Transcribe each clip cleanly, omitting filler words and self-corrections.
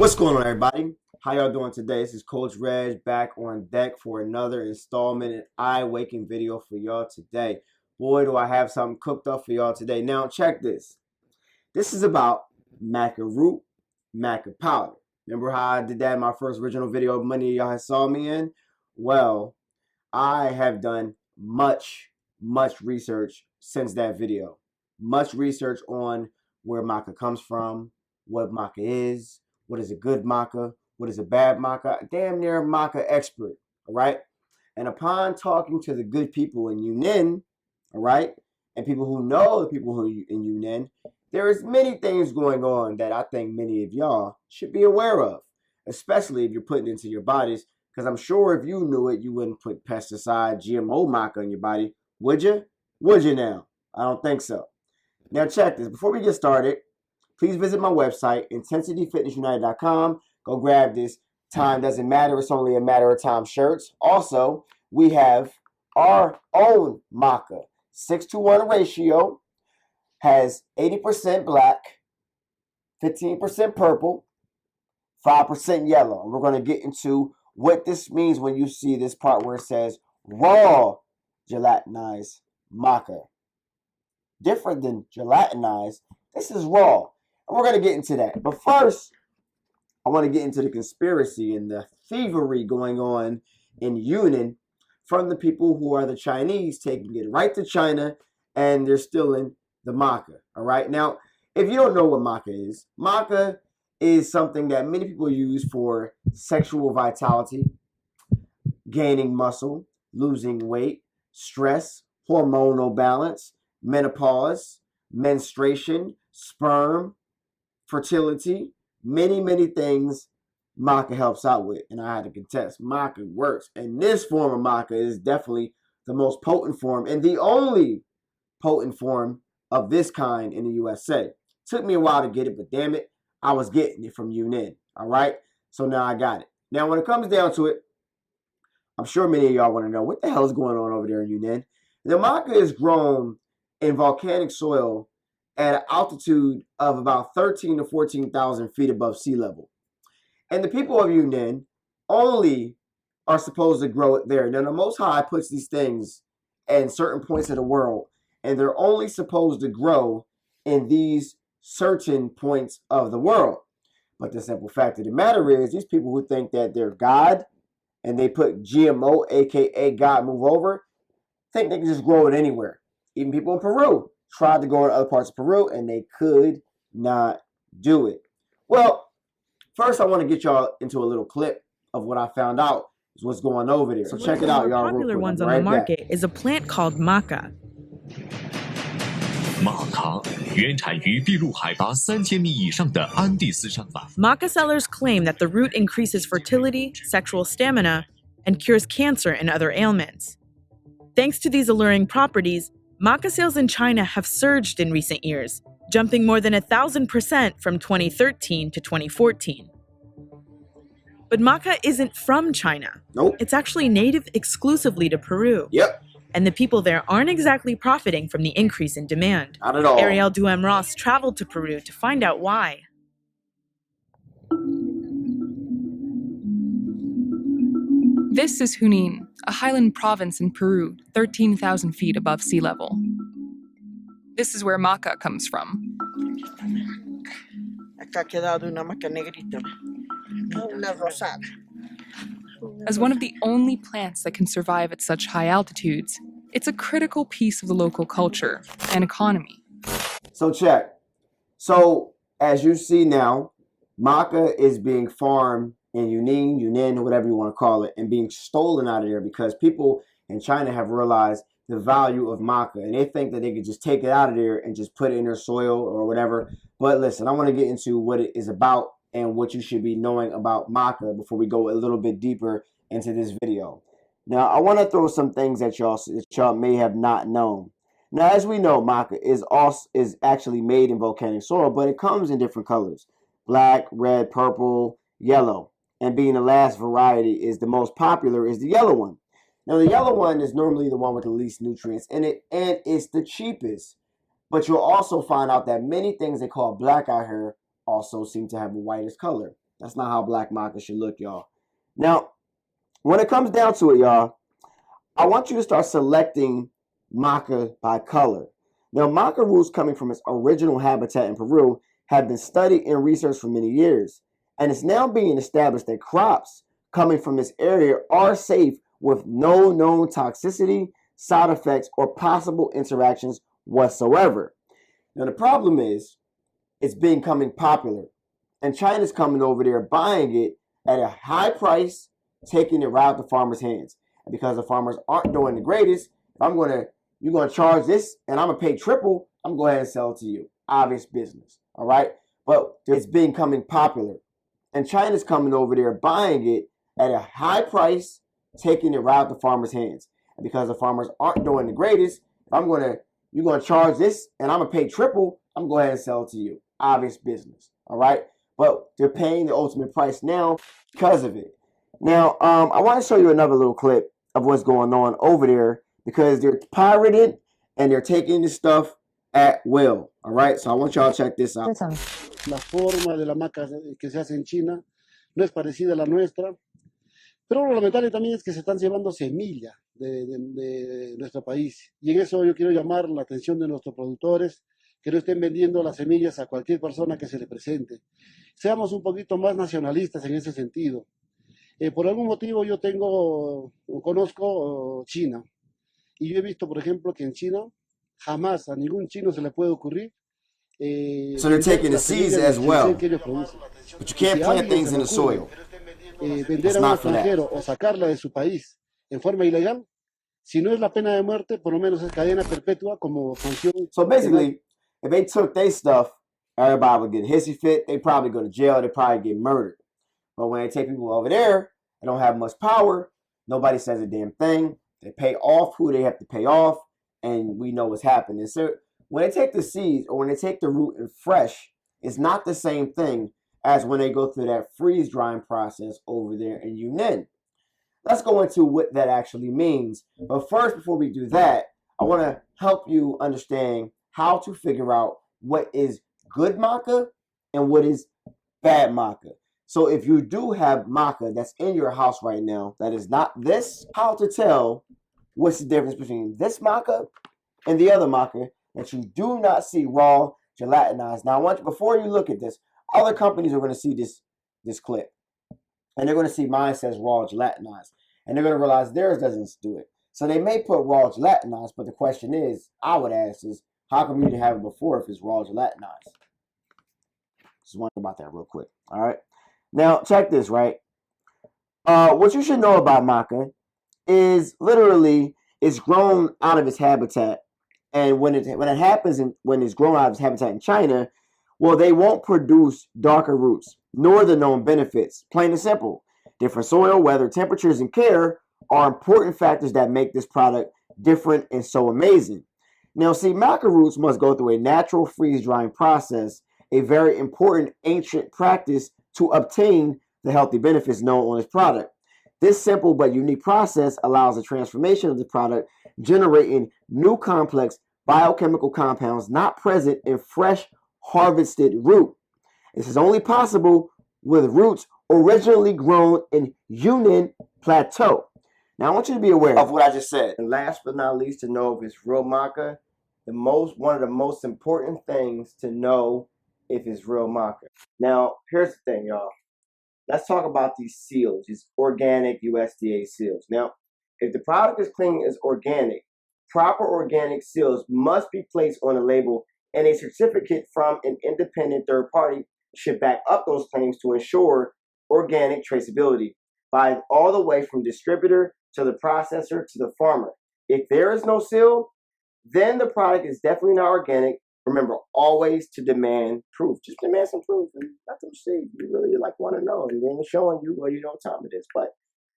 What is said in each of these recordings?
What's going on, everybody? How y'all doing today? This is Coach Reg back on deck for another installment and eye-waking video for y'all today. Boy, do I have something cooked up for y'all today. Now, check this. This is about maca root, maca powder. Remember how I did that in my first original video many of y'all had saw me in? Well, I have done much research since that video. Much research on where maca comes from, what maca is, what is a good maca, what is a bad maca. Damn near maca expert, all right? And upon talking to the good people in Yunnan, all right, and people who know the people who in Yunnan, there is many things going on that I think many of y'all should be aware of, especially if you're putting it into your bodies, because I'm sure if you knew it, you wouldn't put pesticide, GMO maca in your body, would you? Would you now? I don't think so. Now check this. Before we get started, please visit my website, IntensityFitnessUnited.com. Go grab this Time Doesn't Matter, It's Only a Matter of Time shirts. Also, we have our own maca. 6-to-1 ratio, has 80% black, 15% purple, 5% yellow. And we're going to get into what this means when you see this part where it says raw gelatinized maca. Different than gelatinized, this is raw. And we're going to get into that. But first, I want to get into the conspiracy and the thievery going on in Yunnan from the people who are the Chinese taking it right to China, and they're stealing the maca. All right. Now, if you don't know what maca is something that many people use for sexual vitality, gaining muscle, losing weight, stress, hormonal balance, menopause, menstruation, sperm, fertility, many things maca helps out with. And I had to contest, maca works. And this form of maca is definitely the most potent form and the only potent form of this kind in the USA. Took me a while to get it, but damn it, I was getting it from Yunnan. All right, so now I got it. Now, when it comes down to it, I'm sure many of y'all want to know what the hell is going on over there in Yunnan. The maca is grown in volcanic soil at an altitude of about 13 to 14,000 feet above sea level. And the people of Yunnan only are supposed to grow it there. Now, the Most High puts these things in certain points of the world, and they're only supposed to grow in these certain points of the world. But the simple fact of the matter is, these people who think that they're God, and they put GMO, aka God move over, think they can just grow it anywhere. Even people in Peru tried to go in other parts of Peru, and they could not do it. Well, first I want to get y'all into a little clip of what I found out is what's going over there. So check it out, y'all. Popular ones on the market is a plant called maca. Maca sellers claim that the root increases fertility, sexual stamina, and cures cancer and other ailments. Thanks to these alluring properties, maca sales in China have surged in recent years, jumping more than 1,000% from 2013 to 2014. But maca isn't from China. Nope. It's actually native exclusively to Peru. Yep. And the people there aren't exactly profiting from the increase in demand. Not at all. Ariel Duhem-Ross traveled to Peru to find out why. This is Junin, a highland province in Peru, 13,000 feet above sea level. This is where maca comes from. As one of the only plants that can survive at such high altitudes, it's a critical piece of the local culture and economy. So check. So as you see now, maca is being farmed in Yunnan, whatever you want to call it, and being stolen out of there because people in China have realized the value of maca, and they think that they could just take it out of there and just put it in their soil or whatever. But listen, I want to get into what it is about and what you should be knowing about maca before we go a little bit deeper into this video. Now, I want to throw some things at y'all may have not known. Now, as we know, maca is actually made in volcanic soil, but it comes in different colors: black, red, purple, yellow. And being the last variety is the most popular is the yellow one. Now, the yellow one is normally the one with the least nutrients in it, and it's the cheapest. But you'll also find out that many things they call black out here also seem to have the whitest color. That's not how black maca should look, y'all. Now, when it comes down to it, y'all, I want you to start selecting maca by color. Now, maca roots coming from its original habitat in Peru have been studied and researched for many years, and it's now being established that crops coming from this area are safe with no known toxicity, side effects, or possible interactions whatsoever. Now, the problem is it's becoming popular, and China's coming over there buying it at a high price, taking it right out the farmers' hands. And because the farmers aren't doing the greatest, you're gonna charge this, and I'm gonna pay triple. I'm gonna go ahead and sell it to you. Obvious business, all right? But it's becoming popular, and China's coming over there buying it at a high price, taking it right out the farmers' hands. And because the farmers aren't doing the greatest, you're gonna charge this, and I'm gonna pay triple. I'm gonna go ahead and sell it to you. Obvious business, all right? But they're paying the ultimate price now because of it. Now, I want to show you another little clip of what's going on over there because they're pirated and they're taking this stuff at will. All right, so I want y'all to check this out. La forma de la maca que se hace en China no es parecida a la nuestra, pero lo lamentable también es que se están llevando semillas de nuestro país. Y en eso yo quiero llamar la atención de nuestros productores, que no estén vendiendo las semillas a cualquier persona que se le presente. Seamos un poquito más nacionalistas en ese sentido. Por algún motivo yo conozco China, y yo he visto, por ejemplo, que en China jamás a ningún chino se le puede ocurrir So they're taking the seeds as well, que ellos producen. but you can't plant things in the soil. Vender a un extranjero o sacarla de su país en forma ilegal, si no es la pena de muerte, por lo menos es cadena perpetua como sanción. So basically, if they took their stuff, everybody would get hissy fit. They probably go to jail. They probably get murdered. But when they take people over there, they don't have much power. Nobody says a damn thing. They pay off who they have to pay off, and we know what's happening. So when they take the seeds or when they take the root and fresh, it's not the same thing as when they go through that freeze drying process over there in Yunnan. Let's go into what that actually means. But first, before we do that, I want to help you understand how to figure out what is good maca and what is bad maca. So if you do have maca that's in your house right now that is not this, how to tell what's the difference between this maca and the other maca that you do not see raw gelatinized. Now, I want you, before you look at this, other companies are going to see this clip, and they're going to see mine says raw gelatinized, and they're going to realize theirs doesn't do it. So they may put raw gelatinized, but the question is, I would ask is, how come you didn't have it before if it's raw gelatinized? Just wondering about that real quick. All right. Now, check this, right? What you should know about maca is literally it's grown out of its habitat. And when it happens when it's grown out of its habitat in China, well, they won't produce darker roots, nor the known benefits. Plain and simple. Different soil, weather, temperatures, and care are important factors that make this product different and so amazing. Now, see, maca roots must go through a natural freeze-drying process, a very important ancient practice to obtain the healthy benefits known on this product. This simple but unique process allows the transformation of the product, generating new complex biochemical compounds not present in fresh harvested root. This is only possible with roots originally grown in Yunnan Plateau. Now, I want you to be aware of what I just said. And last but not least, to know if it's real maca, one of the most important things to know if it's real maca. Now, here's the thing, y'all. Let's talk about these seals, these organic USDA seals. Now, if the product is claimed as organic, proper organic seals must be placed on a label, and a certificate from an independent third party should back up those claims to ensure organic traceability by all the way from distributor to the processor to the farmer. If there is no seal, then the product is definitely not organic. Remember, always to demand proof. Just demand some proof and let them see. You really want to know. And then they're showing you, well, you know what time it is. But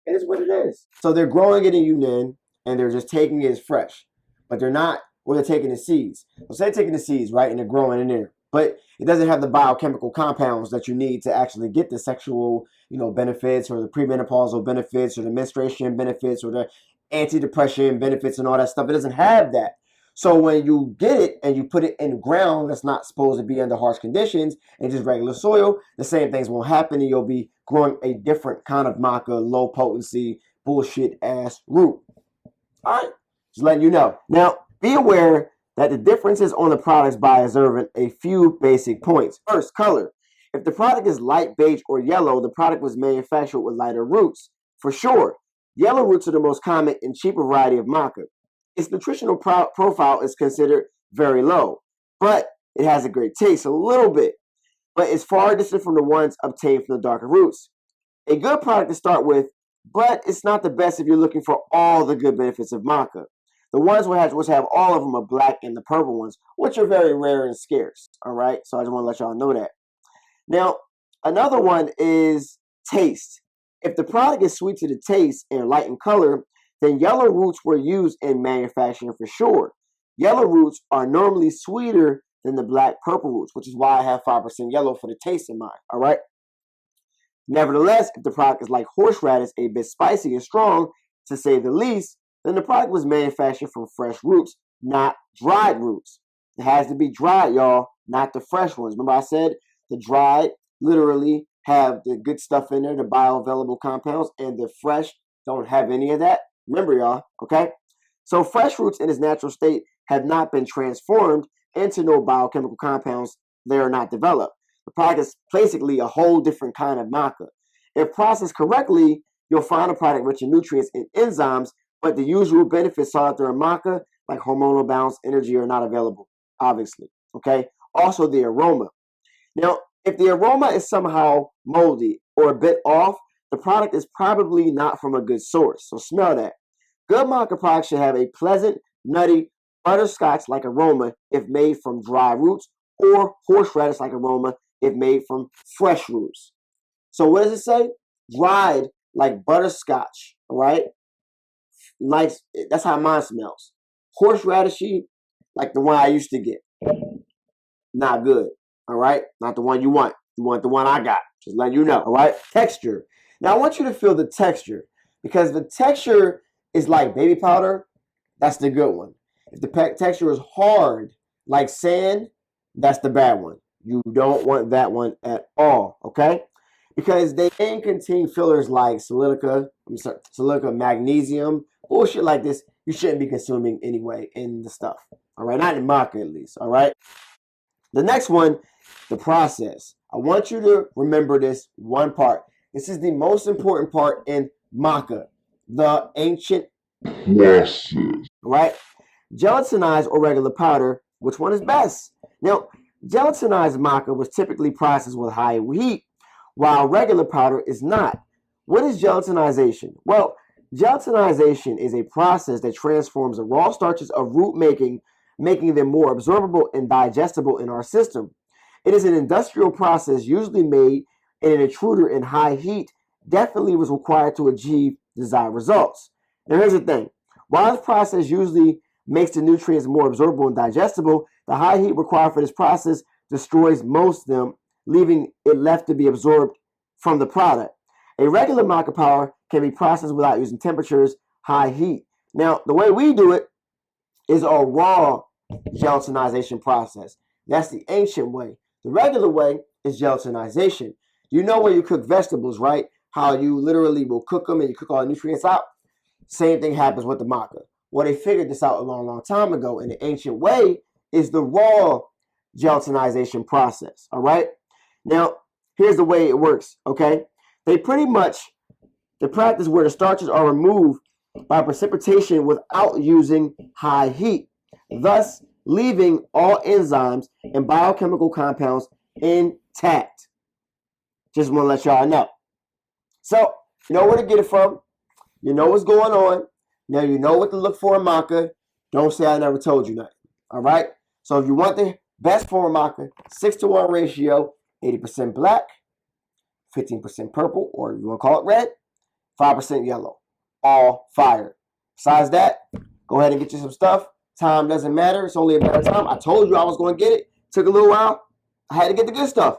it is what it is. So they're growing it in Yunnan, and they're just taking it as fresh. But they're not, or they're taking the seeds. So say they're taking the seeds, right, and they're growing in there. But it doesn't have the biochemical compounds that you need to actually get the sexual, benefits or the premenopausal benefits or the menstruation benefits or the antidepressant benefits and all that stuff. It doesn't have that. So when you get it and you put it in the ground that's not supposed to be under harsh conditions and just regular soil, the same things won't happen, and you'll be growing a different kind of maca, low potency, bullshit ass root. All right, just letting you know. Now, be aware that the differences on the products by observing a few basic points. First, color. If the product is light beige or yellow, the product was manufactured with lighter roots. For sure, yellow roots are the most common and cheaper variety of maca. Its nutritional profile is considered very low, but it has a great taste, a little bit, but it's far distant from the ones obtained from the darker roots. A good product to start with, but it's not the best if you're looking for all the good benefits of maca. The ones which have all of them are black and the purple ones, which are very rare and scarce. All right, so I just want to let y'all know that. Now, another one is taste. If the product is sweet to the taste and light in color, then yellow roots were used in manufacturing for sure. Yellow roots are normally sweeter than the black purple roots, which is why I have 5% yellow for the taste in mine. All right. Nevertheless, if the product is like horseradish, a bit spicy and strong, to say the least, then the product was manufactured from fresh roots, not dried roots. It has to be dried, y'all, not the fresh ones. Remember I said the dried literally have the good stuff in there, the bioavailable compounds, and the fresh don't have any of that. Remember, y'all, okay? So fresh roots in its natural state have not been transformed into no biochemical compounds. They are not developed. The product is basically a whole different kind of maca. If processed correctly, you'll find a product rich in nutrients and enzymes, but the usual benefits sought after in maca, like hormonal balance, energy, are not available, obviously, okay? Also, the aroma. Now, if the aroma is somehow moldy or a bit off, the product is probably not from a good source, so smell that. Good maca products should have a pleasant, nutty, butterscotch-like aroma if made from dry roots, or horseradish-like aroma if made from fresh roots. So what does it say? Dried like butterscotch, all right? Nice. That's how mine smells. Horseradishy, like the one I used to get. Not good, all right? Not the one you want. You want the one I got. Just letting you know, all right? Texture. Now, I want you to feel the texture, because the texture is like baby powder. That's the good one. If the texture is hard, like sand, that's the bad one. You don't want that one at all, okay? Because they can contain fillers like silica, magnesium, bullshit like this. You shouldn't be consuming anyway in the stuff, all right? Not in maca, at least, all right? The next one, the process. I want you to remember this one part. This is the most important part in maca, the ancient process, right? Gelatinized or regular powder, which one is best? Now, gelatinized maca was typically processed with high heat, while regular powder is not. What is gelatinization? Well, gelatinization is a process that transforms the raw starches of root making them more absorbable and digestible in our system. It is an industrial process usually made in an intruder in high heat, definitely was required to achieve desired results. Now here's the thing. While this process usually makes the nutrients more absorbable and digestible, the high heat required for this process destroys most of them, leaving it left to be absorbed from the product. A regular maca powder can be processed without using temperatures, high heat. Now, the way we do it is a raw gelatinization process. That's the ancient way. The regular way is gelatinization. You know when you cook vegetables, right? How you literally will cook them and you cook all the nutrients out. Same thing happens with the maca. Well, they figured this out a long, long time ago. And the ancient way is the raw gelatinization process, all right? Now, here's the way it works, okay? They pretty much, the practice where the starches are removed by precipitation without using high heat, thus leaving all enzymes and biochemical compounds intact. Just want to let y'all know. So, you know where to get it from. You know what's going on. Now you know what to look for in maca. Don't say I never told you nothing. All right? So if you want the best form of maca, 6-to-1 ratio, 80% black, 15% purple, or you want to call it red, 5% yellow. All fire. Besides that, go ahead and get you some stuff. Time doesn't matter. It's only a matter of time. I told you I was going to get it. Took a little while. I had to get the good stuff.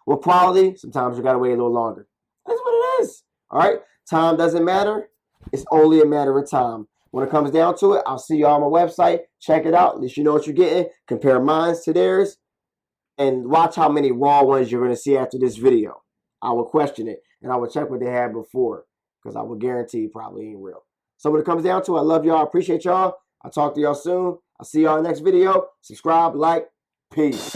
With quality, sometimes you got to wait a little longer. That's what it is. All right? Time doesn't matter. It's only a matter of time. when it comes down to it, I'll see y'all on my website. Check it out. At least you know what you're getting. Compare mine to theirs. And watch how many raw ones you're going to see after this video. I will question it. And I will check what they had before. Because I will guarantee it probably ain't real. So when it comes down to it, I love y'all. I appreciate y'all. I'll talk to y'all soon. I'll see y'all in the next video. Subscribe, like, peace.